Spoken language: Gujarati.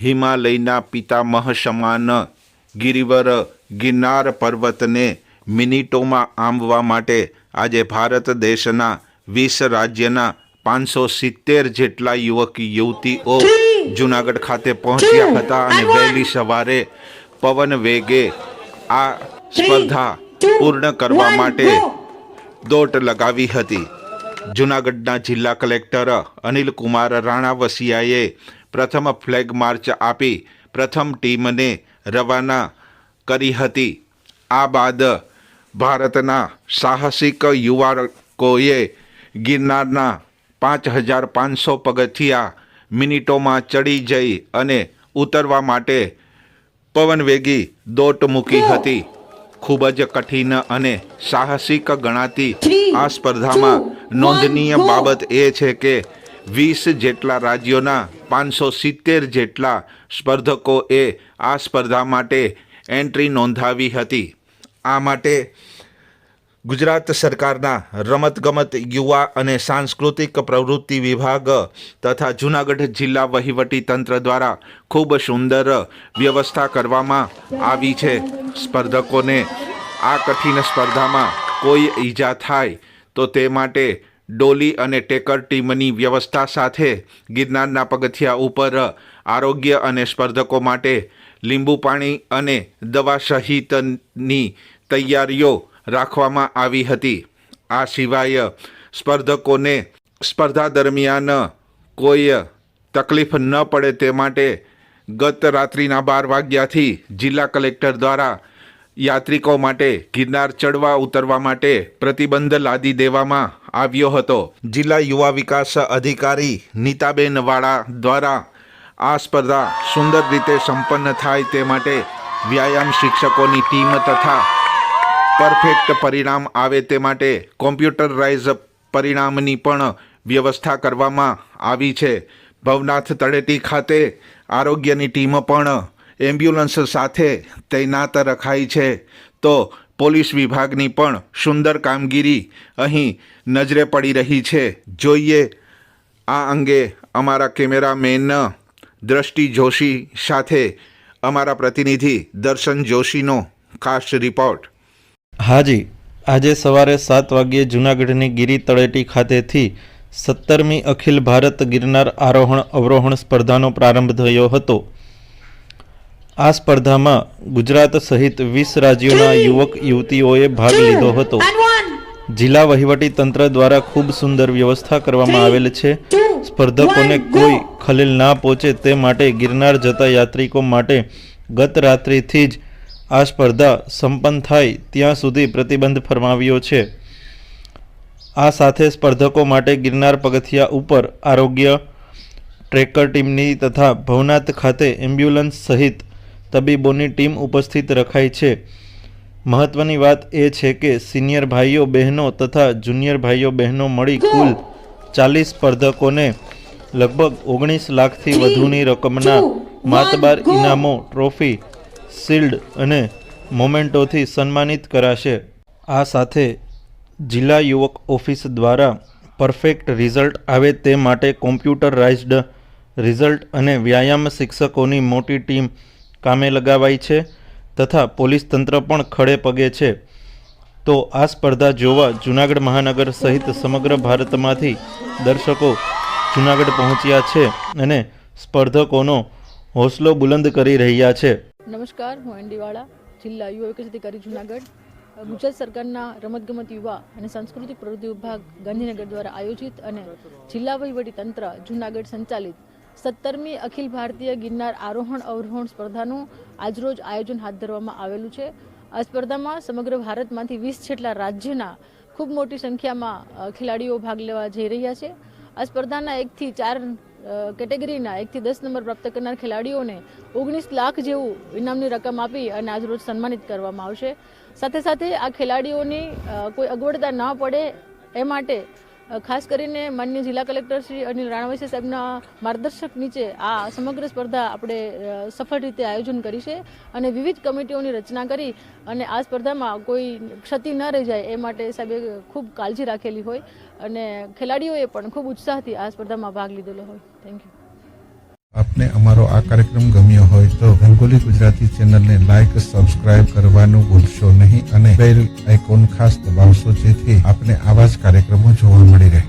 હિમાલયના પિતામહ સમાન ગિરિવર ગિરનાર પર્વતને મિનિટોમાં આંબવા માટે આજે ભારત દેશના 20 રાજ્યના 570 જેટલા યુવક યુવતીઓ જૂનાગઢ ખાતે પહોંચ્યા હતા અને વહેલી સવારે પવન વેગે આ સ્પર્ધા પૂર્ણ કરવા માટે દોટ લગાવી હતી। જૂનાગઢના જિલ્લા કલેક્ટર અનિલ કુમાર રાણાવસિયાએ પ્રથમ ફ્લેગ માર્ચ આપી પ્રથમ ટીમને રવાના કરી હતી। આ બાદ ભારતના સાહસિક યુવકોએ ગિરનારના 5500 પગથિયા મિનિટોમાં ચડી જઈ અને ઉતરવા માટે પવનવેગી દોટ મૂકી હતી। ખૂબ જ કઠિન અને સાહસિક ગણાતી આ સ્પર્ધામાં નોંધનીય બાબત એ છે કે 20 જેટલા રાજ્યોના 570 જેટલા સ્પર્ધકોએ આ સ્પર્ધા માટે એન્ટ્રી નોંધાવી હતી। આ માટે ગુજરાત સરકારના રમતગમત યુવા અને સાંસ્કૃતિક પ્રવૃત્તિ વિભાગ તથા જૂનાગઢ જિલ્લા વહીવટી તંત્ર દ્વારા ખૂબ સુંદર વ્યવસ્થા કરવામાં આવી છે। સ્પર્ધકોને આ કઠિન સ્પર્ધામાં કોઈ ઈજા થાય તો તે માટે ડોલી અને ટેકર ટીમની વ્યવસ્થા સાથે ગિરનારના પગથિયા ઉપર આરોગ્ય અને સ્પર્ધકો માટે લીંબુ પાણી અને દવા સહિતની તૈયારીઓ રાખવામાં આવી હતી। આ સિવાય સ્પર્ધકોને સ્પર્ધા દરમિયાન કોઈ તકલીફ ન પડે તે માટે ગત રાત્રિના 12 વાગ્યાથી જિલ્લા કલેક્ટર દ્વારા યાત્રિકો માટે ગિરનાર ચડવા ઉતરવા માટે પ્રતિબંધ લાદી દેવામાં આવ્યો હતો। જિલ્લા યુવા વિકાસ અધિકારી નીતાબેન વાળા દ્વારા આ સ્પર્ધા સુંદર રીતે સંપન્ન થાય તે માટે વ્યાયામ શિક્ષકોની ટીમ તથા પરફેક્ટ પરિણામ આવે તે માટે કોમ્પ્યુટરાઇઝ પરિણામની પણ વ્યવસ્થા કરવામાં આવી છે। ભવનાથ તળેટી ખાતે આરોગ્યની ટીમ પણ એમ્બ્યુલન્સ સાથે તૈનાત રખાઈ છે તો પોલીસ વિભાગની પણ સુંદર કામગીરી અહીં નજરે પડી રહી છે। જોઈએ આ અંગે અમારા કેમેરામેન દ્રષ્ટિ જોશી સાથે અમારા પ્રતિનિધિ દર્શન જોશીનો ખાસ રિપોર્ટ। હાજી, આજે સવારે 7 વાગ્યે જૂનાગઢની ગિરી તળેટી ખાતેથી 17મી અખિલ ભારત ગિરનાર આરોહણ અવરોહણ સ્પર્ધાનો પ્રારંભ થયો હતો। આ સ્પર્ધામાં ગુજરાત સહિત 20 રાજ્યોના યુવક યુવતીઓએ ભાગ લીધો હતો। જિલ્લા વહીવટી તંત્ર દ્વારા ખૂબ સુંદર વ્યવસ્થા કરવામાં આવેલ છે। સ્પર્ધકોને કોઈ ખલેલ ના પહોંચે તે માટે ગિરનાર જતા યાત્રિકો માટે ગત રાત્રિથી જ આ સ્પર્ધા સંપન્ન થાય ત્યાં સુધી પ્રતિબંધ ફરમાવ્યો છે। આ સાથે સ્પર્ધકો માટે ગિરનાર પગથિયા ઉપર આરોગ્ય ટ્રેકર ટીમની તથા ભવનાથ ખાતે એમ્બ્યુલન્સ સહિત તબીબોની ટીમ ઉપસ્થિત રખાઈ છે। મહત્વની વાત એ છે કે સિનિયર ભાઈઓ બહેનો તથા જુનિયર ભાઈઓ બહેનો મળી કુલ 40 સ્પર્ધકોને લગભગ 19 લાખથી વધુની રકમના માતબાર ઇનામો, ટ્રોફી, શિલ્ડ અને મોમેન્ટોથી સન્માનિત કરાશે। આ સાથે જિલ્લા યુવક ઓફિસ દ્વારા પરફેક્ટ રિઝલ્ટ આવે તે માટે કોમ્પ્યુટરાઇઝ્ડ રિઝલ્ટ અને વ્યાયામ શિક્ષકોની મોટી ટીમ કામે લગાવાઈ છે તથા પોલીસ તંત્ર પણ ખડે પગે છે। તો આ સ્પર્ધા જોવા જૂનાગઢ મહાનગર સહિત સમગ્ર ભારતમાંથી દર્શકો જૂનાગઢ પહોંચ્યા છે અને સ્પર્ધકોનો હોસલો બુલંદ કરી રહ્યા છે। નમસ્કાર, હું એનડીવાળા, જિલ્લા યુવા વિકાસ અધિકારી જૂનાગઢ। ગુજરાત સરકારના રમતગમત યુવા અને સાંસ્કૃતિક પ્રવૃત્તિ વિભાગ ગાંધીનગર દ્વારા આયોજિત અને જિલ્લા વહીવટી તંત્ર જૂનાગઢ સંચાલિત 17મી અખિલ ભારતીય ગિરનાર આરોહણ અવરોહણ સ્પર્ધાનું આજરોજ આયોજન હાથ ધરવામાં આવેલું છે। આ સ્પર્ધામાં સમગ્ર ભારતમાંથી 20 જેટલા રાજ્યના ખૂબ મોટી સંખ્યામાં ખેલાડીઓ ભાગ લેવા જઈ રહ્યા છે। આ સ્પર્ધાના 1 થી 4 કેટેગરીના 1 થી 10 નંબર પ્રાપ્ત કરનાર ખેલાડીઓને 19 લાખ જેવું ઇનામની રકમ આપી અને આજરોજ સન્માનિત કરવામાં આવશે। સાથે સાથે આ ખેલાડીઓની કોઈ અગવડતા ન પડે એ માટે ખાસ કરીને માનનીય જિલ્લા કલેક્ટર શ્રી અનિલ રાણાવસિયા સાહેબના માર્ગદર્શક નીચે આ સમગ્ર સ્પર્ધા આપણે સફળ રીતે આયોજન કરી છે અને વિવિધ કમિટીઓની રચના કરી અને આ સ્પર્ધામાં કોઈ ક્ષતિ ન રહી જાય એ માટે સાહેબે ખૂબ કાળજી રાખેલી હોય અને ખેલાડીઓએ પણ ખૂબ ઉત્સાહથી આ સ્પર્ધામાં ભાગ લીધેલો હોય। Thank you. આપને અમારો આ કાર્યક્રમ ગમ્યો હોય તો રંગોલી ગુજરાતી ચેનલને લાઈક, સબસ્ક્રાઇબ કરવાનું ભૂલશો નહીં અને બેલ આઇકોન ખાસ દબાવશો, જેથી આપને આવા જ કાર્યક્રમો જોવા મળી રહે.